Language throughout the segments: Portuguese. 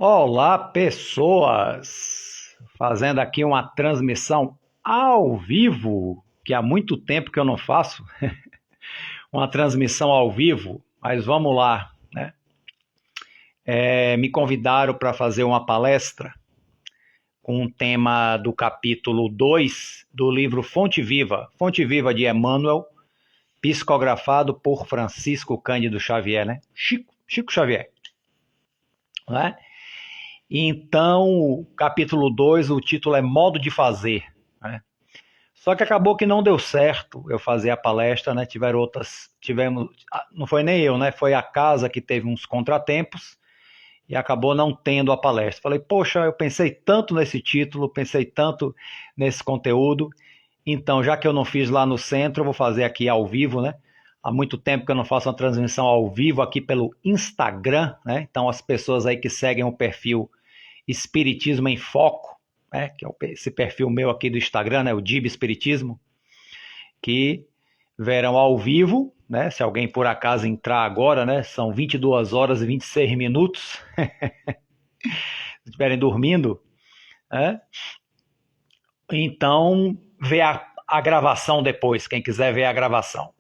Olá, pessoas! Fazendo aqui uma transmissão ao vivo, que há muito tempo que eu não faço uma transmissão ao vivo, mas vamos lá, né? Me convidaram para fazer uma palestra com o tema do capítulo 2 do livro Fonte Viva de Emmanuel, psicografado por Francisco Cândido Xavier, né? Chico Xavier, né? Então, capítulo 2, o título é Modo de Fazer, né? Só que acabou que não deu certo eu fazer a palestra, né? Não foi nem eu, né? Foi a casa que teve uns contratempos e acabou não tendo a palestra. Falei, poxa, eu pensei tanto nesse título, pensei tanto nesse conteúdo, então já que eu não fiz lá no centro, eu vou fazer aqui ao vivo, né? Há muito tempo que eu não faço uma transmissão ao vivo aqui pelo Instagram, né? Então as pessoas aí que seguem o perfil Espiritismo em Foco, né, que é esse perfil meu aqui do Instagram, né, o Dib Espiritismo, que verão ao vivo, né, se alguém por acaso entrar agora, né, são 22 horas e 26 minutos, se estiverem dormindo, né, então vê a gravação depois, quem quiser ver a gravação.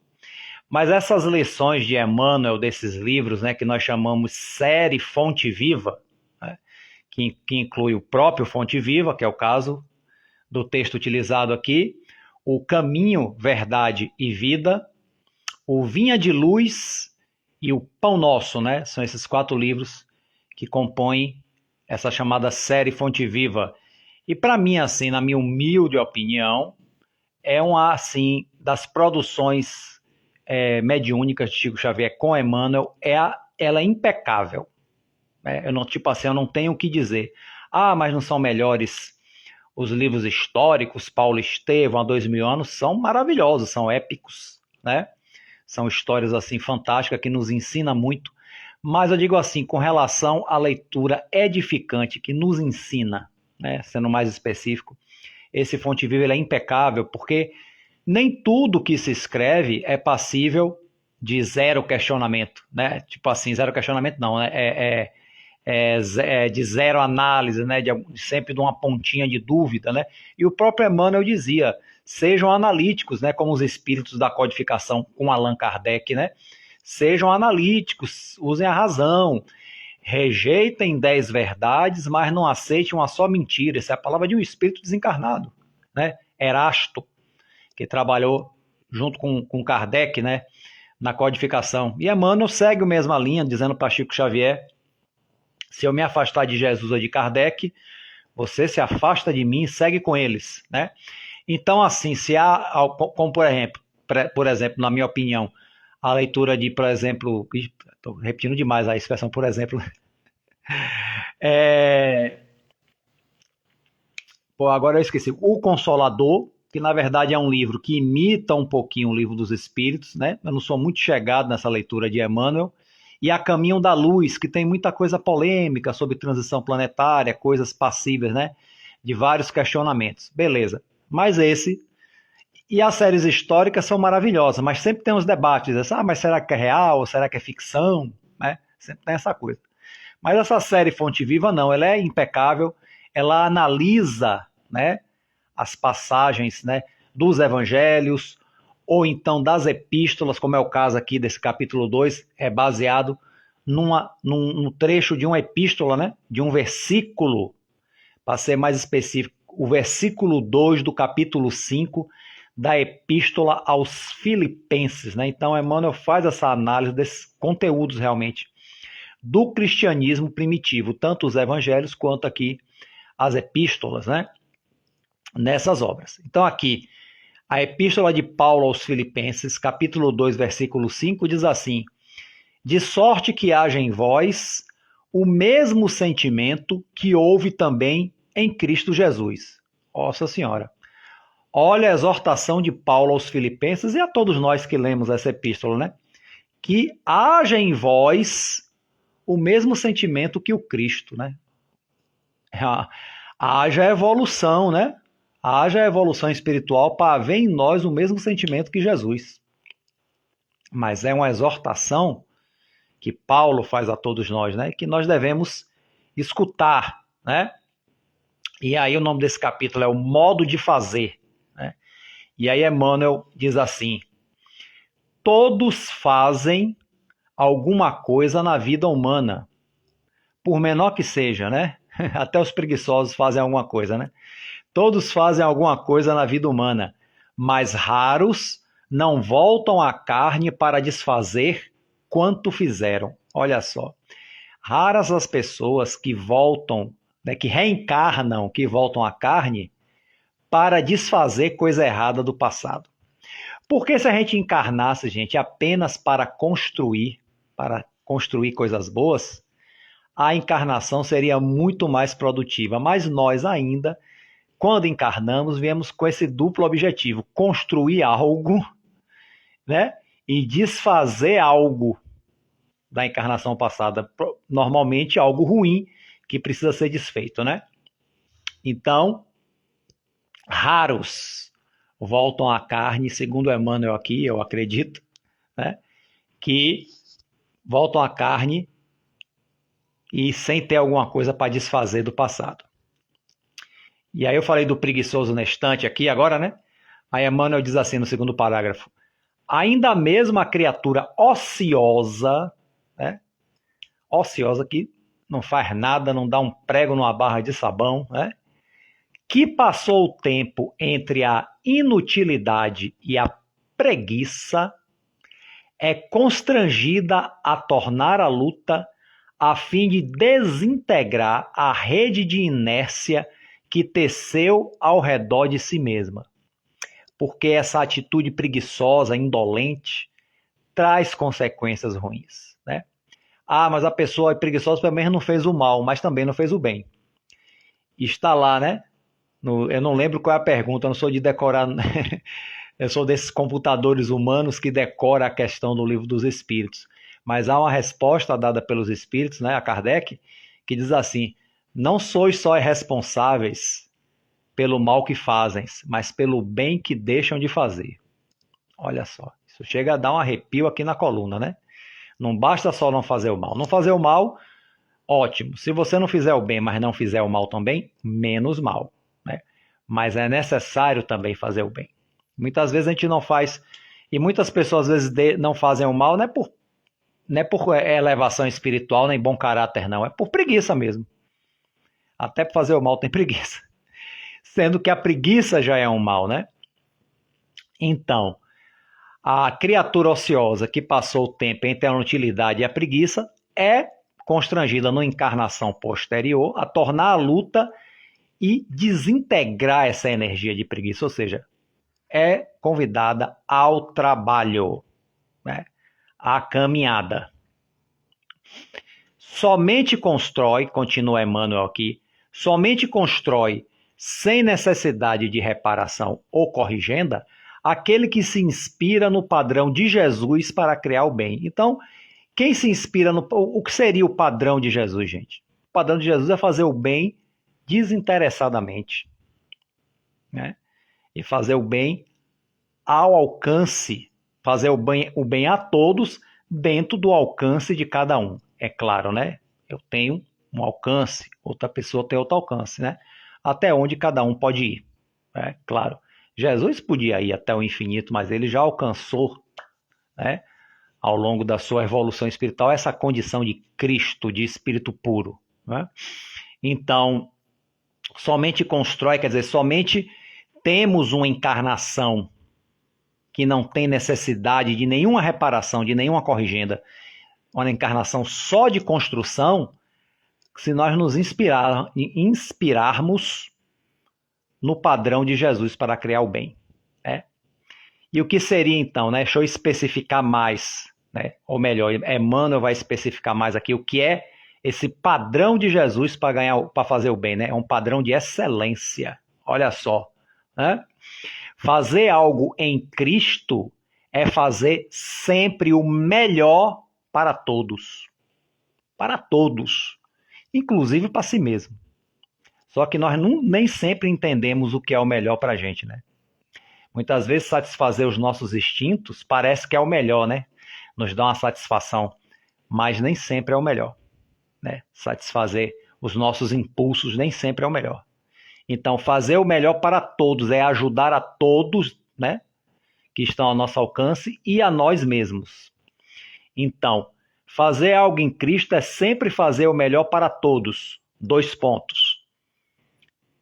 Mas essas lições de Emmanuel, desses livros, né, que nós chamamos série Fonte Viva, né, que inclui o próprio Fonte Viva, que é o caso do texto utilizado aqui, o Caminho, Verdade e Vida, o Vinha de Luz e o Pão Nosso, né? São esses 4 livros que compõem essa chamada série Fonte Viva. E para mim, assim, na minha humilde opinião, é uma, assim, das produções mediúnicas de Chico Xavier com Emmanuel, ela é impecável. Eu não tenho o que dizer. Ah, mas não são melhores os livros históricos, Paulo Estevam, há 2000 anos, são maravilhosos, são épicos, né? São histórias assim fantásticas que nos ensinam muito. Mas eu digo assim, com relação à leitura edificante que nos ensina, né? Sendo mais específico, esse Fonte Viva ele é impecável, porque nem tudo que se escreve é passível de zero questionamento, né? Tipo assim, zero questionamento não, né? De zero análise, né, sempre de uma pontinha de dúvida, né? E o próprio Emmanuel dizia, sejam analíticos, né, como os espíritos da codificação com Allan Kardec, né? Sejam analíticos, usem a razão, rejeitem 10 verdades, mas não aceitem uma só mentira. Essa é a palavra de um espírito desencarnado, né? Erasto, que trabalhou junto com Kardec, né, na codificação. E Emmanuel segue a mesma linha, dizendo para Chico Xavier, se eu me afastar de Jesus ou de Kardec, você se afasta de mim e segue com eles, né? Então, assim, se há, como por exemplo, na minha opinião, a leitura de, por exemplo, estou repetindo demais a expressão, por exemplo, agora eu esqueci, O Consolador, que na verdade é um livro que imita um pouquinho o Livro dos Espíritos, né? Eu não sou muito chegado nessa leitura de Emmanuel, e A Caminho da Luz, que tem muita coisa polêmica sobre transição planetária, coisas passíveis, né, de vários questionamentos. Beleza. Mas e as séries históricas são maravilhosas, mas sempre tem uns debates, mas será que é real, ou será que é ficção, né? Sempre tem essa coisa. Mas essa série Fonte Viva não, ela é impecável, ela analisa, né, as passagens, né, dos evangelhos, ou então das epístolas, como é o caso aqui desse capítulo 2, é baseado num trecho de uma epístola, né? De um versículo, para ser mais específico, o versículo 2 do capítulo 5 da epístola aos Filipenses, né? Então, Emmanuel faz essa análise desses conteúdos realmente do cristianismo primitivo, tanto os evangelhos quanto aqui as epístolas, né? Nessas obras. Então, aqui, a Epístola de Paulo aos Filipenses, capítulo 2, versículo 5, diz assim: de sorte que haja em vós o mesmo sentimento que houve também em Cristo Jesus. Nossa Senhora. Olha a exortação de Paulo aos Filipenses e a todos nós que lemos essa epístola, né? Que haja em vós o mesmo sentimento que o Cristo, né? Haja evolução, né? Haja evolução espiritual para haver em nós o mesmo sentimento que Jesus. Mas é uma exortação que Paulo faz a todos nós, né? Que nós devemos escutar, né? E aí o nome desse capítulo é o modo de fazer, né? E aí Emmanuel diz assim: todos fazem alguma coisa na vida humana, por menor que seja, né? Até os preguiçosos fazem alguma coisa, né? Todos fazem alguma coisa na vida humana, mas raros não voltam à carne para desfazer quanto fizeram. Olha só, raras as pessoas que voltam, né, que reencarnam, que voltam à carne para desfazer coisa errada do passado. Porque se a gente encarnasse, gente, apenas para construir coisas boas, a encarnação seria muito mais produtiva. Mas nós ainda, quando encarnamos, viemos com esse duplo objetivo: construir algo, né? E desfazer algo da encarnação passada, normalmente algo ruim que precisa ser desfeito, né? Então, raros voltam à carne, segundo Emmanuel aqui, eu acredito, né? Que voltam à carne e sem ter alguma coisa para desfazer do passado. E aí eu falei do preguiçoso na estante aqui agora, né? Aí Emmanuel diz assim no segundo parágrafo: ainda mesmo a criatura ociosa, né? Ociosa que não faz nada, não dá um prego numa barra de sabão, né? Que passou o tempo entre a inutilidade e a preguiça, é constrangida a tornar a luta a fim de desintegrar a rede de inércia que teceu ao redor de si mesma. Porque essa atitude preguiçosa, indolente, traz consequências ruins, né? Ah, mas a pessoa é preguiçosa pelo menos não fez o mal, mas também não fez o bem. Está lá, né? Eu não lembro qual é a pergunta, eu não sou de decorar, eu sou desses computadores humanos que decora a questão do Livro dos Espíritos. Mas há uma resposta dada pelos Espíritos, né, a Kardec, que diz assim: não sois só responsáveis pelo mal que fazem, mas pelo bem que deixam de fazer. Olha só, isso chega a dar um arrepio aqui na coluna, né? Não basta só não fazer o mal. Não fazer o mal, ótimo. Se você não fizer o bem, mas não fizer o mal também, menos mal, né? Mas é necessário também fazer o bem. Muitas vezes a gente não faz, e muitas pessoas às vezes não fazem o mal, não é por elevação espiritual, nem bom caráter, não. É por preguiça mesmo. Até para fazer o mal tem preguiça. Sendo que a preguiça já é um mal, né? Então, a criatura ociosa que passou o tempo entre a inutilidade e a preguiça é constrangida na encarnação posterior a tornar a luta e desintegrar essa energia de preguiça, ou seja, é convidada ao trabalho, né? À caminhada. Somente constrói, continua Emmanuel aqui, somente constrói sem necessidade de reparação ou corrigenda aquele que se inspira no padrão de Jesus para criar o bem. Então, quem se inspira no... O que seria o padrão de Jesus, gente? O padrão de Jesus é fazer o bem desinteressadamente, né? E fazer o bem ao alcance, fazer o bem a todos dentro do alcance de cada um. É claro, né? Eu tenho um alcance, outra pessoa tem outro alcance, né? Até onde cada um pode ir, né? Claro. Jesus podia ir até o infinito, mas ele já alcançou, né, ao longo da sua evolução espiritual, essa condição de Cristo, de espírito puro, né? Então, somente constrói, quer dizer, somente temos uma encarnação que não tem necessidade de nenhuma reparação, de nenhuma corrigenda, uma encarnação só de construção, se nós nos inspirarmos no padrão de Jesus para criar o bem, né? E o que seria então, né? Deixa eu especificar mais, né? Ou melhor, Emmanuel vai especificar mais aqui o que é esse padrão de Jesus para fazer o bem, né? É um padrão de excelência. Olha só, né? Fazer algo em Cristo é fazer sempre o melhor para todos. Para todos. Inclusive para si mesmo. Só que nós nem sempre entendemos o que é o melhor para a gente, né? Muitas vezes satisfazer os nossos instintos parece que é o melhor, né? Nos dá uma satisfação, mas nem sempre é o melhor, né? Satisfazer Os nossos impulsos nem sempre é o melhor. Então, fazer o melhor para todos é ajudar a todos, né, que estão ao nosso alcance e a nós mesmos. Então, fazer algo em Cristo é sempre fazer o melhor para todos. 2 pontos.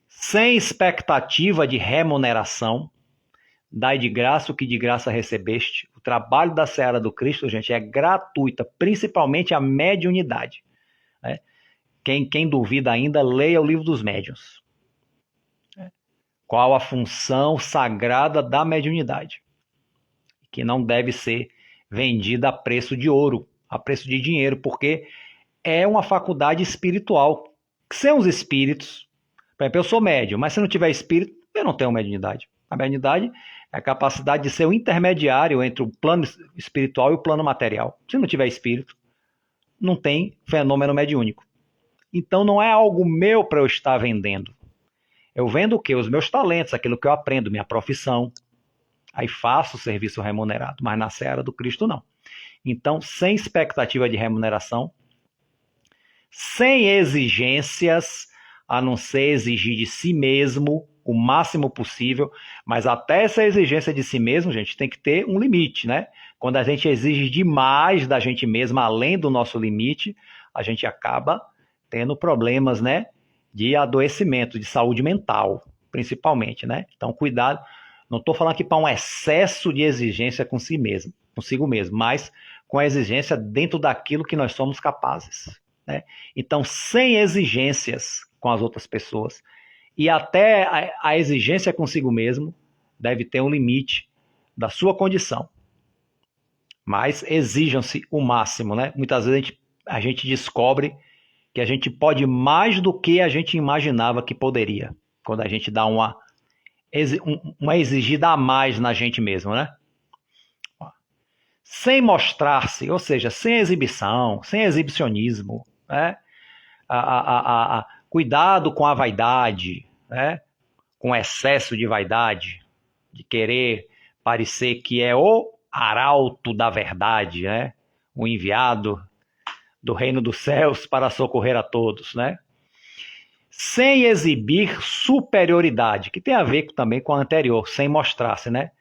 Sem expectativa de remuneração, dai de graça o que de graça recebeste. O trabalho da seara do Cristo, gente, é gratuita, principalmente a mediunidade. Né? Quem duvida ainda, leia o livro dos médiuns. Qual a função sagrada da mediunidade? Que não deve ser vendida a preço de ouro, a preço de dinheiro, porque é uma faculdade espiritual. Sem os espíritos, por exemplo, eu sou médium, mas se não tiver espírito, eu não tenho mediunidade. A mediunidade é a capacidade de ser o intermediário entre o plano espiritual e o plano material. Se não tiver espírito, não tem fenômeno mediúnico. Então não é algo meu para eu estar vendendo. Eu vendo o quê? Os meus talentos, aquilo que eu aprendo, minha profissão. Aí faço o serviço remunerado, mas na seara do Cristo não. Então, sem expectativa de remuneração, sem exigências, a não ser exigir de si mesmo o máximo possível, mas até essa exigência de si mesmo, gente, tem que ter um limite, né? Quando a gente exige demais da gente mesmo, além do nosso limite, a gente acaba tendo problemas, né, de adoecimento, de saúde mental, principalmente, né? Então, cuidado. Não estou falando aqui para um excesso de exigência consigo mesmo, mas com a exigência dentro daquilo que nós somos capazes, né? Então, sem exigências com as outras pessoas, e até a exigência consigo mesmo deve ter um limite da sua condição. Mas exijam-se o máximo, né? Muitas vezes a gente descobre que a gente pode mais do que a gente imaginava que poderia, quando a gente dá uma exigida a mais na gente mesmo, né? Sem mostrar-se, ou seja, sem exibição, sem exibicionismo, né? Cuidado com a vaidade, né? Com excesso de vaidade, de querer parecer que é o arauto da verdade, né? O enviado do reino dos céus para socorrer a todos, né? Sem exibir superioridade, que tem a ver também com a anterior, sem mostrar-se, né?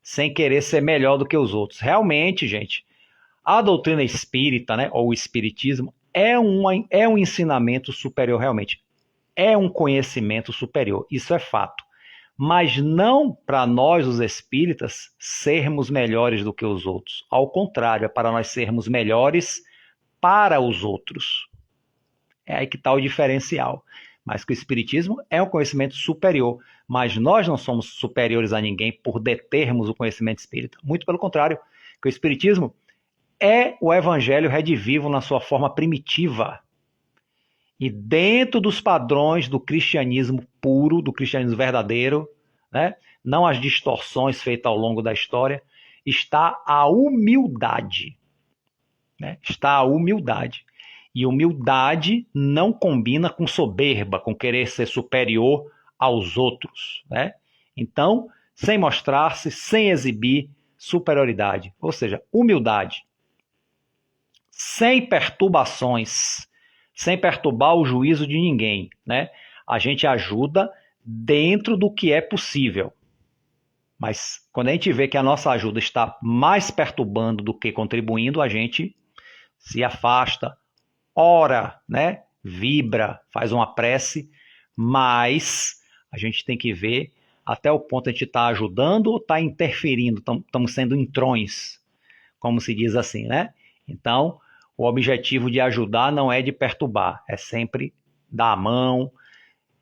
Sem querer ser melhor do que os outros. Realmente, gente, a doutrina espírita, né, ou o espiritismo, é um ensinamento superior realmente. É um conhecimento superior, isso é fato. Mas não para nós, os espíritas, sermos melhores do que os outros. Ao contrário, é para nós sermos melhores para os outros. É aí que está o diferencial. Mas que o espiritismo é um conhecimento superior. Mas nós não somos superiores a ninguém por determos o conhecimento espírita. Muito pelo contrário, que o espiritismo é o evangelho redivivo na sua forma primitiva. E dentro dos padrões do cristianismo puro, do cristianismo verdadeiro, né? Não as distorções feitas ao longo da história, está a humildade. Né? Está a humildade. E humildade não combina com soberba, com querer ser superior aos outros. Né? Então, sem mostrar-se, sem exibir superioridade. Ou seja, humildade. Sem perturbações, sem perturbar o juízo de ninguém. Né? A gente ajuda dentro do que é possível. Mas quando a gente vê que a nossa ajuda está mais perturbando do que contribuindo, a gente se afasta, ora, né? Vibra, faz uma prece, mas a gente tem que ver até o ponto de a gente estar ajudando ou estar interferindo, estamos sendo entrões, como se diz assim, né? Então, o objetivo de ajudar não é de perturbar, é sempre dar a mão,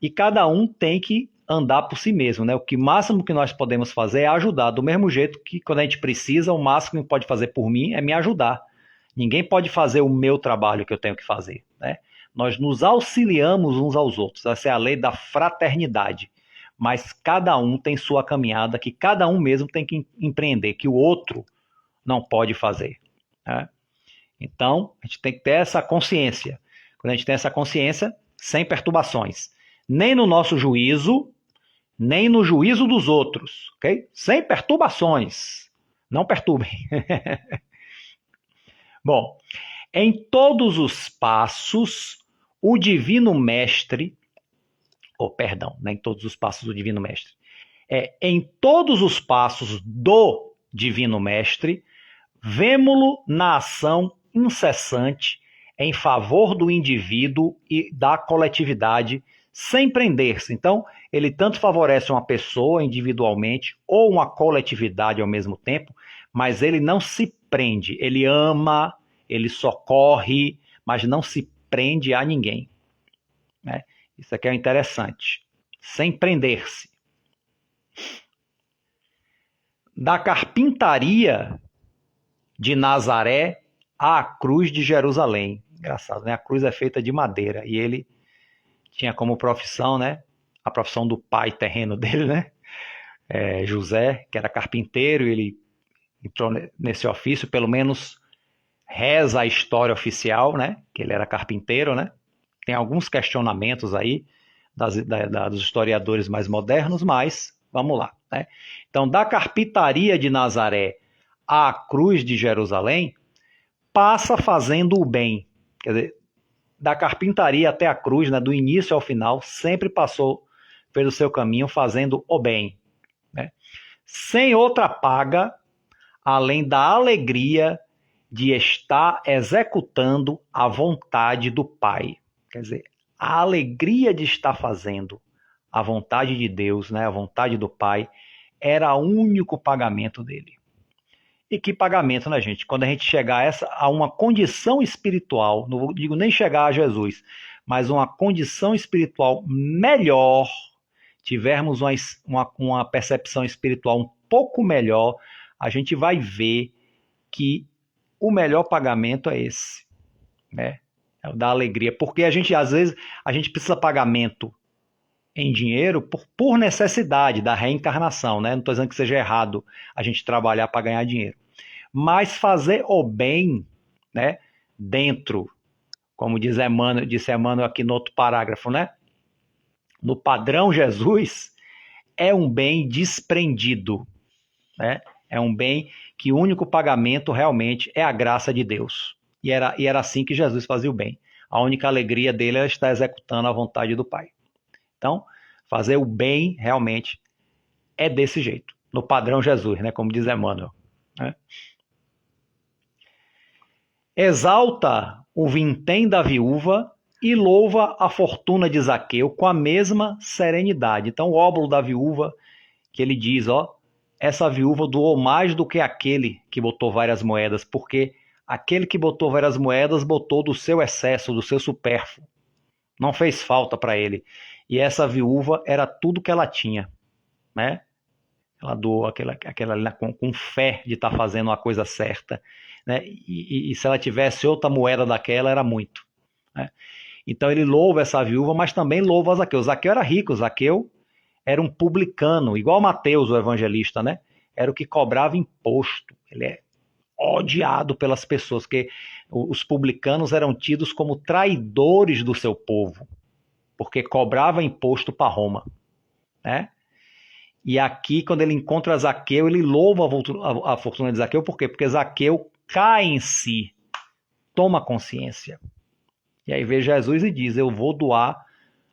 e cada um tem que andar por si mesmo, né? O máximo que nós podemos fazer é ajudar, do mesmo jeito que quando a gente precisa, o máximo que pode fazer por mim é me ajudar. Ninguém pode fazer o meu trabalho que eu tenho que fazer, né? Nós nos auxiliamos uns aos outros. Essa é a lei da fraternidade. Mas cada um tem sua caminhada, que cada um mesmo tem que empreender, que o outro não pode fazer. Né? Então, a gente tem que ter essa consciência. Quando a gente tem essa consciência, sem perturbações. Nem no nosso juízo, nem no juízo dos outros. Okay? Sem perturbações. Não perturbem. Bom, em todos os passos, o Divino Mestre, perdão, nem todos os passos do Divino Mestre, em todos os passos do Divino Mestre, vemo-lo na ação incessante em favor do indivíduo e da coletividade, sem prender-se. Então, ele tanto favorece uma pessoa individualmente ou uma coletividade ao mesmo tempo, mas ele não se prende. Ele ama, ele socorre, mas não se prende a ninguém. Né? Isso aqui é interessante. Sem prender-se. Da carpintaria de Nazaré à cruz de Jerusalém. Engraçado, né? A cruz é feita de madeira e ele tinha como profissão, né? A profissão do pai terreno dele, né? José, que era carpinteiro, ele entrou nesse ofício, pelo menos reza a história oficial, né? Que ele era carpinteiro, né? Tem alguns questionamentos aí dos historiadores mais modernos, mas vamos lá, né? Então, da carpintaria de Nazaré à cruz de Jerusalém, passa fazendo o bem. Quer dizer, da carpintaria até a cruz, né, do início ao final, sempre passou pelo seu caminho fazendo o bem. Né? Sem outra paga, além da alegria de estar executando a vontade do Pai. Quer dizer, a alegria de estar fazendo a vontade de Deus, né, a vontade do Pai, era o único pagamento dele. E que pagamento, né, gente? Quando a gente chegar a uma condição espiritual, não digo nem chegar a Jesus, mas uma condição espiritual melhor, tivermos uma percepção espiritual um pouco melhor, a gente vai ver que o melhor pagamento é esse, né? É o da alegria. Porque às vezes, a gente precisa pagamento em dinheiro por necessidade da reencarnação, né? Não estou dizendo que seja errado a gente trabalhar para ganhar dinheiro. Mas fazer o bem, né? Dentro, como disse Emmanuel aqui no outro parágrafo, né? No padrão Jesus, é um bem desprendido, né? É um bem que o único pagamento realmente é a graça de Deus. E era assim que Jesus fazia o bem. A única alegria dele é estar executando a vontade do Pai. Então, fazer o bem realmente é desse jeito, no padrão Jesus, né? Como diz Emmanuel. Né? Exalta o vintém da viúva e louva a fortuna de Zaqueu com a mesma serenidade. Então, o óbolo da viúva, que ele diz, essa viúva doou mais do que aquele que botou várias moedas, porque aquele que botou várias moedas botou do seu excesso, do seu supérfluo. Não fez falta para ele. E essa viúva era tudo que ela tinha, né? Ela doou aquela com fé de estar fazendo a coisa certa, né? E se ela tivesse outra moeda daquela, era muito. Né? Então ele louva essa viúva, mas também louva Zaqueu. Zaqueu era rico, Zaqueu era um publicano, igual Mateus, o evangelista, né? Era o que cobrava imposto. Ele é odiado pelas pessoas, porque os publicanos eram tidos como traidores do seu povo, porque cobrava imposto para Roma, né? E aqui, quando ele encontra Zaqueu, ele louva a fortuna de Zaqueu, por quê? Porque Zaqueu cai em si, toma consciência. E aí vê Jesus e diz, eu vou doar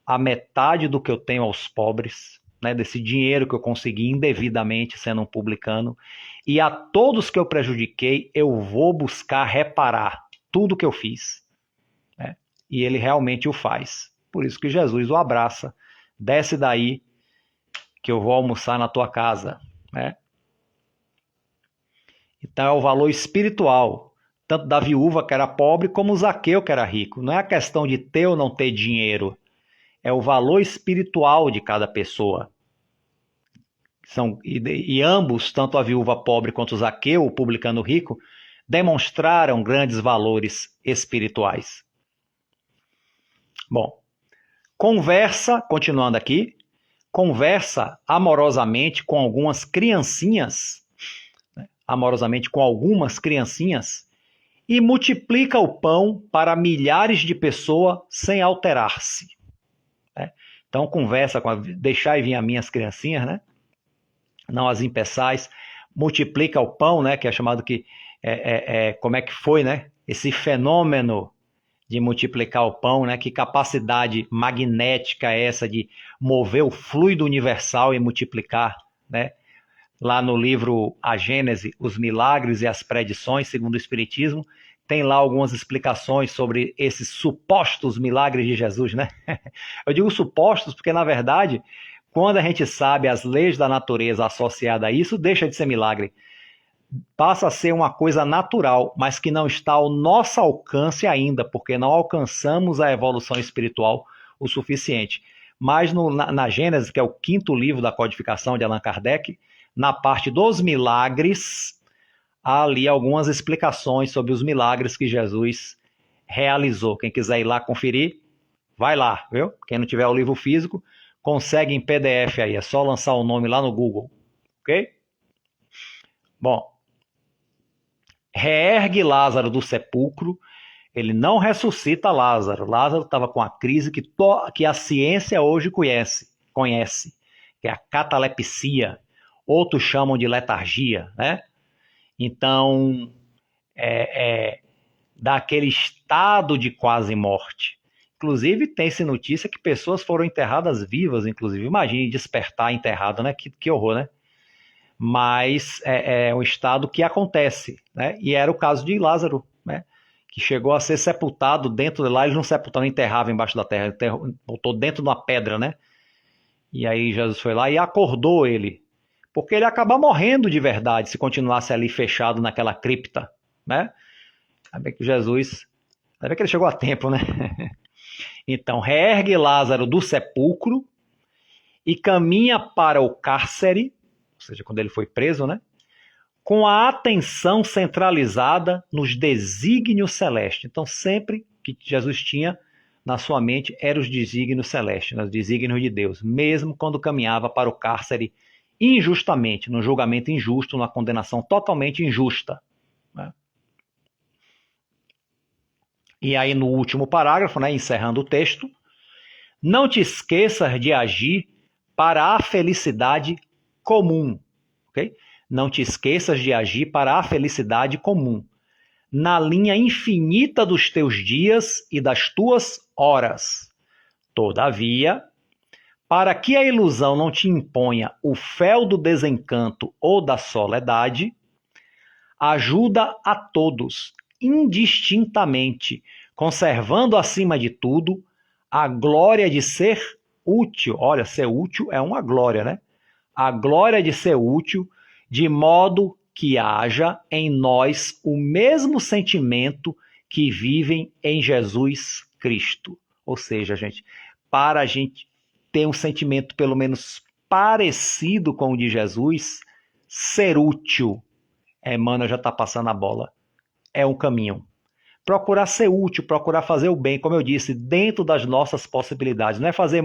a metade do que eu tenho aos pobres, né, desse dinheiro que eu consegui indevidamente sendo um publicano, e a todos que eu prejudiquei, eu vou buscar reparar tudo que eu fiz. Né? E ele realmente o faz. Por isso que Jesus o abraça. Desce daí que eu vou almoçar na tua casa. Né? Então é o valor espiritual, tanto da viúva que era pobre, como o Zaqueu que era rico. Não é a questão de ter ou não ter dinheiro, é o valor espiritual de cada pessoa. E ambos, tanto a viúva pobre quanto o Zaqueu, o publicano rico, demonstraram grandes valores espirituais. Bom, continuando aqui, conversa amorosamente com algumas criancinhas, e multiplica o pão para milhares de pessoas sem alterar-se. Né? Então conversa deixai vir a minhas criancinhas, né? Não as impeçais, multiplica o pão, né? Que é chamado como é que foi, né? Esse fenômeno de multiplicar o pão, né? Que capacidade magnética é essa de mover o fluido universal e multiplicar, né? Lá no livro A Gênese, os milagres e as predições, segundo o Espiritismo, tem lá algumas explicações sobre esses supostos milagres de Jesus, né? Eu digo supostos porque, na verdade, quando a gente sabe as leis da natureza associadas a isso, deixa de ser milagre. Passa a ser uma coisa natural, mas que não está ao nosso alcance ainda, porque não alcançamos a evolução espiritual o suficiente. Mas na Gênesis, que é o 5º livro da codificação de Allan Kardec, na parte dos milagres, há ali algumas explicações sobre os milagres que Jesus realizou. Quem quiser ir lá conferir, vai lá, viu? Quem não tiver o livro físico, consegue em PDF aí, é só lançar o nome lá no Google, ok? Bom, reergue Lázaro do sepulcro, ele não ressuscita Lázaro. Lázaro estava com a crise que a ciência hoje conhece, que é a catalepsia, outros chamam de letargia, né? Então, daquele estado de quase morte. Inclusive, tem-se notícia que pessoas foram enterradas vivas, inclusive. Imagine despertar enterrado, né? Que horror, né? Mas é um estado que acontece, né? E era o caso de Lázaro, né? Que chegou a ser sepultado dentro de lá, eles não sepultaram, enterravam embaixo da terra, botou dentro de uma pedra, né? E aí Jesus foi lá e acordou ele, porque ele ia acabar morrendo de verdade se continuasse ali fechado naquela cripta, né? Sabe que Jesus, sabe que ele chegou a tempo, né? Então, reergue Lázaro do sepulcro e caminha para o cárcere, ou seja, quando ele foi preso, né? Com a atenção centralizada nos desígnios celestes. Então, sempre que Jesus tinha na sua mente eram os desígnios celestes, os desígnios de Deus, mesmo quando caminhava para o cárcere injustamente, num julgamento injusto, numa condenação totalmente injusta, né? E aí, no último parágrafo, né, encerrando o texto, não te esqueças de agir para a felicidade comum, ok? Não te esqueças de agir para a felicidade comum, na linha infinita dos teus dias e das tuas horas. Todavia, para que a ilusão não te imponha o fel do desencanto ou da soledade, ajuda a todos, indistintamente, conservando acima de tudo a glória de ser útil. Olha, ser útil é uma glória, né? A glória de ser útil, de modo que haja em nós o mesmo sentimento que vivem em Jesus Cristo. Ou seja, gente, para a gente ter um sentimento pelo menos parecido com o de Jesus, ser útil, Emmanuel já está passando a bola, é um caminho. Procurar ser útil, procurar fazer o bem, como eu disse, dentro das nossas possibilidades. Não é fazer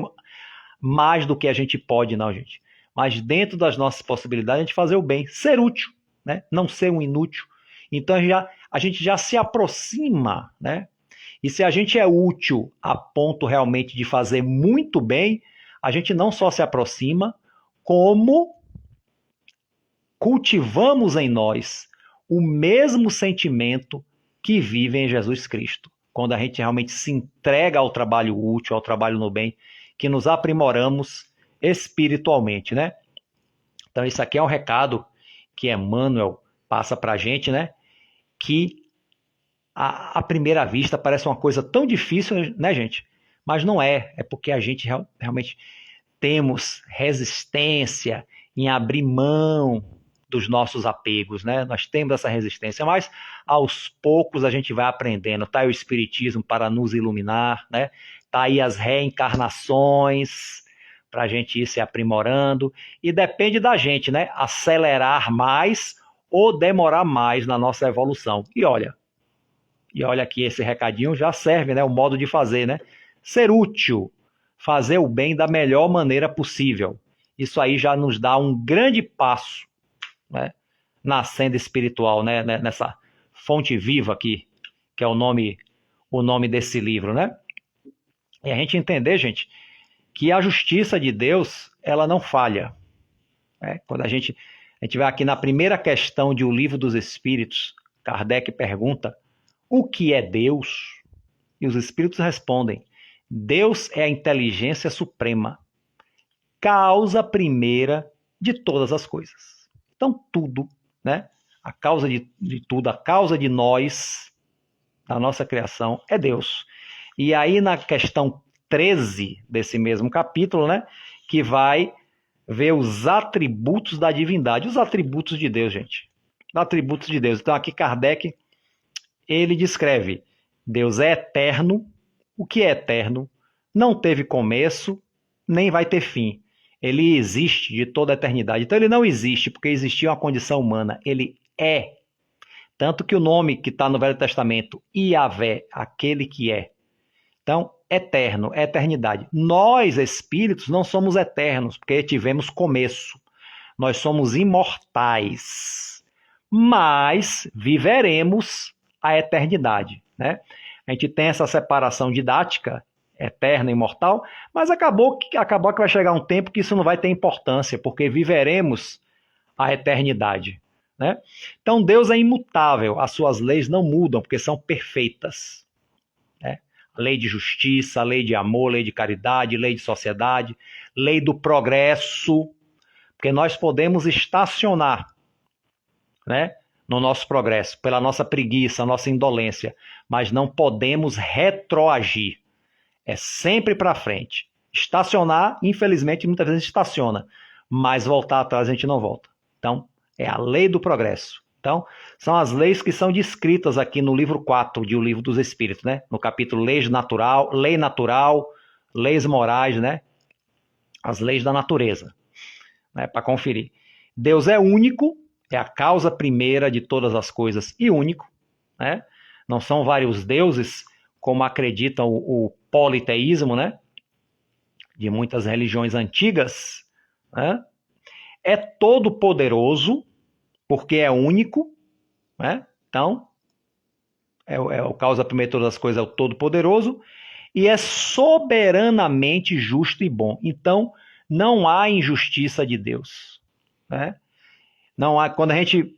mais do que a gente pode, não, gente. Mas dentro das nossas possibilidades, a gente fazer o bem, ser útil, né? Não ser um inútil. Então a gente já se aproxima, né? E se a gente é útil a ponto realmente de fazer muito bem, a gente não só se aproxima, como cultivamos em nós o mesmo sentimento que vive em Jesus Cristo. Quando a gente realmente se entrega ao trabalho útil, ao trabalho no bem, que nos aprimoramos espiritualmente, né? Então, isso aqui é um recado que Emmanuel passa para a gente, né? Que à primeira vista parece uma coisa tão difícil, né, gente? Mas não é. É porque a gente realmente temos resistência em abrir mão dos nossos apegos, né? Nós temos essa resistência, mas aos poucos a gente vai aprendendo. Tá aí o Espiritismo para nos iluminar, né? Tá aí as reencarnações para a gente ir se aprimorando, e depende da gente, né? Acelerar mais ou demorar mais na nossa evolução. E olha aqui, esse recadinho já serve, né? O modo de fazer, né? Ser útil, fazer o bem da melhor maneira possível. Isso aí já nos dá um grande passo, né, na senda espiritual, né, nessa fonte viva aqui, que é o nome desse livro, né? E a gente entender, gente, que a justiça de Deus, ela não falha, né? Quando a gente vai aqui na primeira questão de O Livro dos Espíritos, Kardec pergunta: o que é Deus? E os espíritos respondem: Deus é a inteligência suprema, causa primeira de todas as coisas. Então, tudo, né? A causa de tudo, a causa de nós, da nossa criação, é Deus. E aí, na questão 13 desse mesmo capítulo, né? Que vai ver os atributos da divindade, os atributos de Deus, gente. Os atributos de Deus. Então, aqui Kardec, ele descreve: Deus é eterno. O que é eterno? Não teve começo, nem vai ter fim. Ele existe de toda a eternidade. Então, ele não existe porque existia uma condição humana. Ele é. Tanto que o nome que está no Velho Testamento, Iavé, aquele que é. Então, eterno, é eternidade. Nós, espíritos, não somos eternos, porque tivemos começo. Nós somos imortais, mas viveremos a eternidade, né? A gente tem essa separação didática, eterno e imortal, mas acabou que vai chegar um tempo que isso não vai ter importância, porque viveremos a eternidade, né? Então, Deus é imutável, as suas leis não mudam, porque são perfeitas, né? Lei de justiça, lei de amor, lei de caridade, lei de sociedade, lei do progresso, porque nós podemos estacionar, né, no nosso progresso, pela nossa preguiça, nossa indolência, mas não podemos retroagir. É sempre para frente. Estacionar, infelizmente, muitas vezes estaciona, mas voltar atrás a gente não volta. Então, é a lei do progresso. Então, são as leis que são descritas aqui no livro 4 de O Livro dos Espíritos, né? No capítulo lei natural, leis morais, né? As leis da natureza, né? Para conferir. Deus é único, é a causa primeira de todas as coisas e único, né? Não são vários deuses, como acreditam o politeísmo, né? De muitas religiões antigas, né? É todo poderoso, porque é único, né? Então, o causa primeira de todas as coisas, é o Todo-Poderoso, e é soberanamente justo e bom. Então, não há injustiça de Deus, né? Não há, quando a gente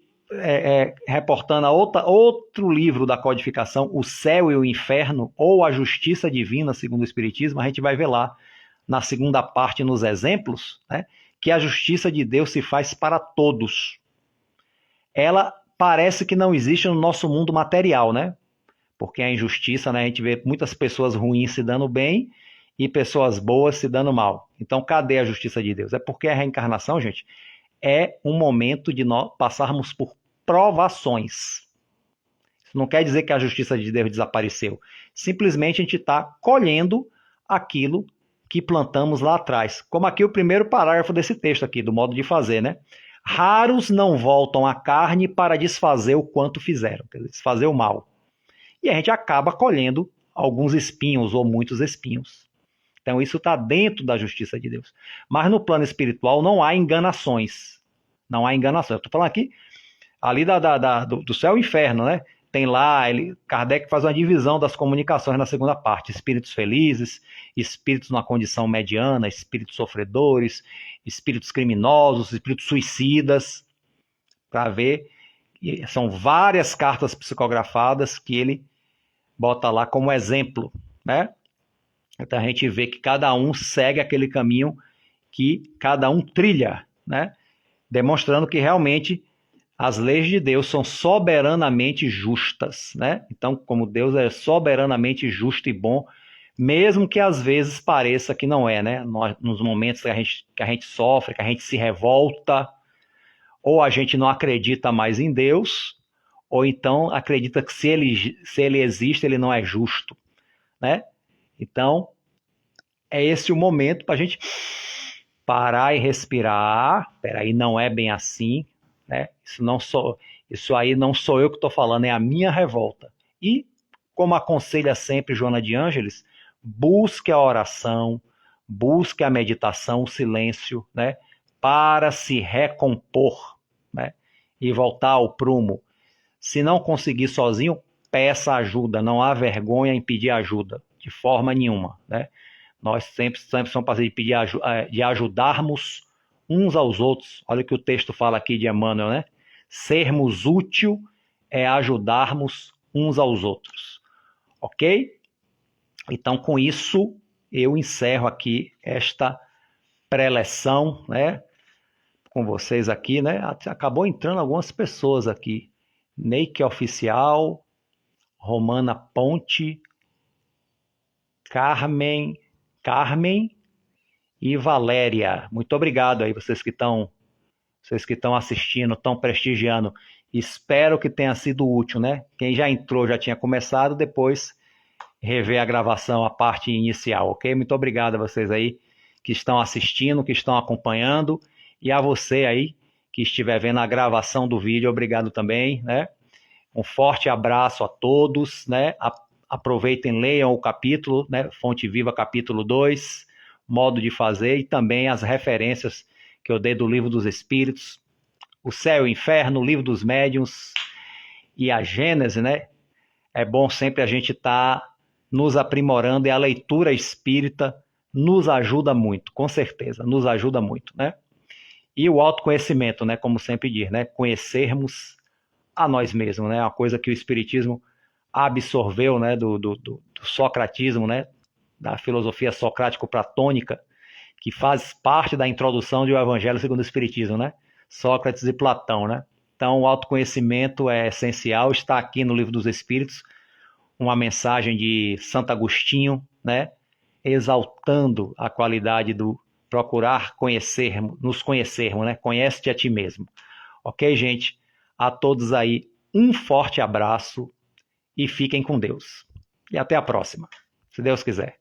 reportando outro livro da codificação, O Céu e o Inferno, ou a Justiça Divina, segundo o Espiritismo, a gente vai ver lá, na segunda parte, nos exemplos, né, que a justiça de Deus se faz para todos. Ela parece que não existe no nosso mundo material, né? Porque a injustiça, né, a gente vê muitas pessoas ruins se dando bem e pessoas boas se dando mal. Então, cadê a justiça de Deus? É porque a reencarnação, gente, é um momento de nós passarmos por provações. Isso não quer dizer que a justiça de Deus desapareceu. Simplesmente a gente está colhendo aquilo que plantamos lá atrás. Como aqui o primeiro parágrafo desse texto aqui, do modo de fazer, né? Raros não voltam à carne para desfazer o quanto fizeram, quer dizer, desfazer o mal. E a gente acaba colhendo alguns espinhos ou muitos espinhos. Então isso está dentro da justiça de Deus. Mas no plano espiritual não há enganações. Não há enganações. Eu estou falando aqui, ali do céu e inferno, né? Tem lá, Kardec faz uma divisão das comunicações na segunda parte. Espíritos felizes, espíritos na condição mediana, espíritos sofredores, espíritos criminosos, espíritos suicidas. Para ver, são várias cartas psicografadas que ele bota lá como exemplo, né? Então a gente vê que cada um segue aquele caminho que cada um trilha, né? Demonstrando que realmente as leis de Deus são soberanamente justas, né? Então, como Deus é soberanamente justo e bom, mesmo que às vezes pareça que não é, né? Nos momentos que a gente sofre, que a gente se revolta, ou a gente não acredita mais em Deus, ou então acredita que se ele existe, ele não é justo, né? Então, é esse o momento para a gente parar e respirar. Peraí, não é bem assim, né? Isso aí não sou eu que estou falando, é a minha revolta. E, como aconselha sempre Joana de Ângeles, busque a oração, busque a meditação, o silêncio, né? Para se recompor, né? E voltar ao prumo. Se não conseguir sozinho, peça ajuda, não há vergonha em pedir ajuda, de forma nenhuma, né? Nós sempre somos para pedir de ajudarmos uns aos outros. Olha o que o texto fala aqui de Emmanuel, né? Sermos útil é ajudarmos uns aos outros. Ok? Então, com isso, eu encerro aqui esta preleção, né, com vocês aqui, né? Acabou entrando algumas pessoas aqui. Neike Oficial, Romana Ponte, Carmen e Valéria. Muito obrigado aí vocês que estão assistindo, estão prestigiando. Espero que tenha sido útil, né? Quem já entrou já tinha começado, depois rever a gravação, a parte inicial, ok? Muito obrigado a vocês aí que estão assistindo, que estão acompanhando, e a você aí que estiver vendo a gravação do vídeo, obrigado também, né? Um forte abraço a todos, né? Aproveitem, leiam o capítulo, né? Fonte Viva, capítulo 2, modo de fazer, e também as referências que eu dei do Livro dos Espíritos, o Céu e o Inferno, o Livro dos Médiuns e a Gênese, né? É bom sempre a gente estar nos aprimorando, e a leitura espírita nos ajuda muito, com certeza, nos ajuda muito, né? E o autoconhecimento, né? Como sempre diz, né? Conhecermos a nós mesmos, né? Uma coisa que o espiritismo absorveu, né? Do socratismo, né? Da filosofia socrático-platônica, que faz parte da introdução do Evangelho segundo o Espiritismo, né? Sócrates e Platão, né? Então, o autoconhecimento é essencial, está aqui no Livro dos Espíritos, uma mensagem de Santo Agostinho, né? Exaltando a qualidade do procurar conhecermos, nos conhecermos, né? Conhece-te a ti mesmo. Ok, gente? A todos aí, um forte abraço e fiquem com Deus. E até a próxima, se Deus quiser.